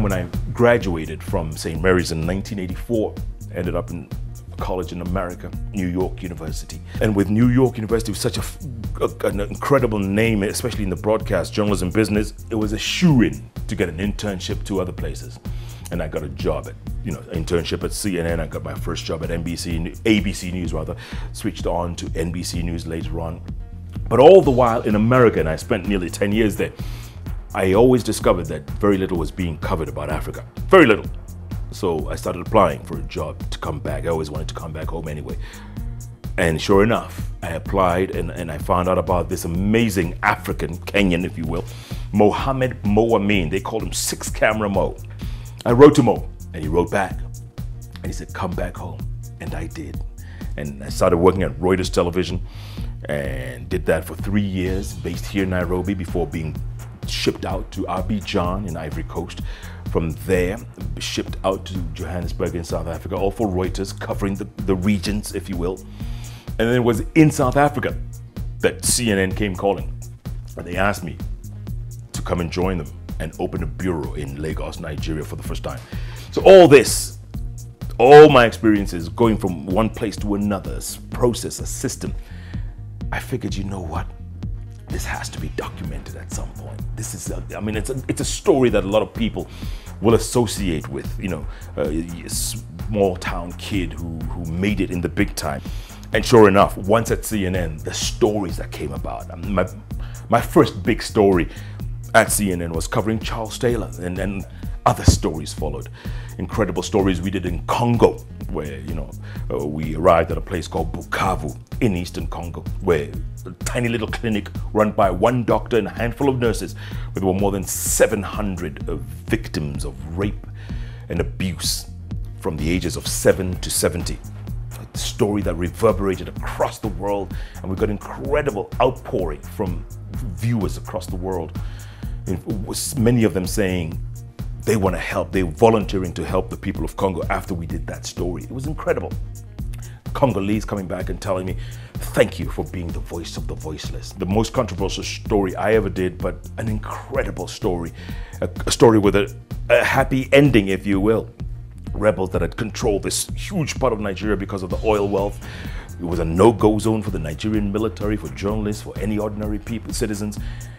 When I graduated from St. Mary's in 1984, ended up in college in America, New York University. And with New York University, with such an incredible name, especially in the broadcast journalism business, it was a shoo-in to get an internship to other places. And I got a job at, internship at CNN. I got my first job at ABC News rather, switched on to NBC News later on. But all the while in America, and I spent nearly 10 years there, I always discovered that very little was being covered about Africa. Very little. So I started applying for a job to come back. I always wanted to come back home anyway. And sure enough, I applied and I found out about this amazing African, Kenyan if you will, Mohammed Mo Amin. They called him Six Camera Mo. I wrote to Mo and he wrote back and he said, come back home. And I did. And I started working at Reuters television and did that for 3 years, based here in Nairobi before being shipped out to Abidjan in Ivory Coast. From there, shipped out to Johannesburg in South Africa, all for Reuters, covering the regions, if you will. And then it was in South Africa that CNN came calling. And they asked me to come and join them and open a bureau in Lagos, Nigeria for the first time. So all this, all my experiences going from one place to another, a process, a system, I figured, you know what? This has to be documented at some point. This is, it's a story that a lot of people will associate with, a small town kid who made it in the big time. And sure enough, once at CNN, the stories that came about. My first big story at CNN was covering Charles Taylor, and other stories followed. Incredible stories we did in Congo, where we arrived at a place called Bukavu in eastern Congo, where a tiny little clinic run by one doctor and a handful of nurses, where there were more than 700 victims of rape and abuse from the ages of 7 to 70. A story that reverberated across the world, and we got incredible outpouring from viewers across the world. Many of them saying they want to help, they're volunteering to help the people of Congo after we did that story. It was incredible. Congolese coming back and telling me, thank you for being the voice of the voiceless. The most controversial story I ever did, but an incredible story. A story with a happy ending, if you will. Rebels that had controlled this huge part of Nigeria because of the oil wealth. It was a no-go zone for the Nigerian military, for journalists, for any ordinary people, citizens.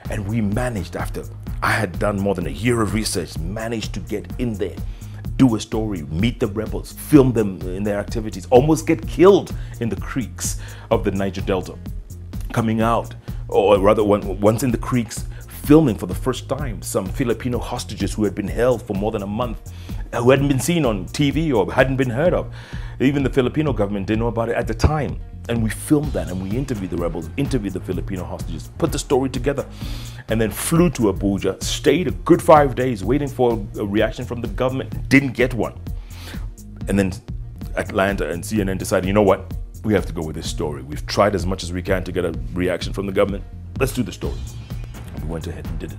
And we managed, after I had done more than a year of research, managed to get in there, do a story, meet the rebels, film them in their activities, almost get killed in the creeks of the Niger Delta. Coming out, or rather once in the creeks, filming for the first time some Filipino hostages who had been held for more than a month, who hadn't been seen on TV or hadn't been heard of. Even the Filipino government didn't know about it at the time. And we filmed that and we interviewed the rebels, interviewed the Filipino hostages, put the story together, and then flew to Abuja, stayed a good 5 days waiting for a reaction from the government, didn't get one. And then Atlanta and CNN decided, you know what? We have to go with this story. We've tried as much as we can to get a reaction from the government. Let's do the story. And we went ahead and did it.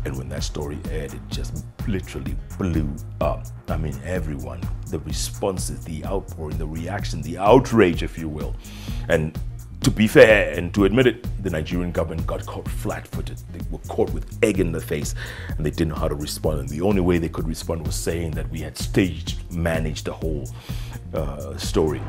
And when that story aired, it just literally blew up. I mean, everyone, the responses, the outpouring, the reaction, the outrage, if you will. And to be fair and to admit it, the Nigerian government got caught flat-footed. They were caught with egg in the face and they didn't know how to respond. And the only way they could respond was saying that we had managed the whole story.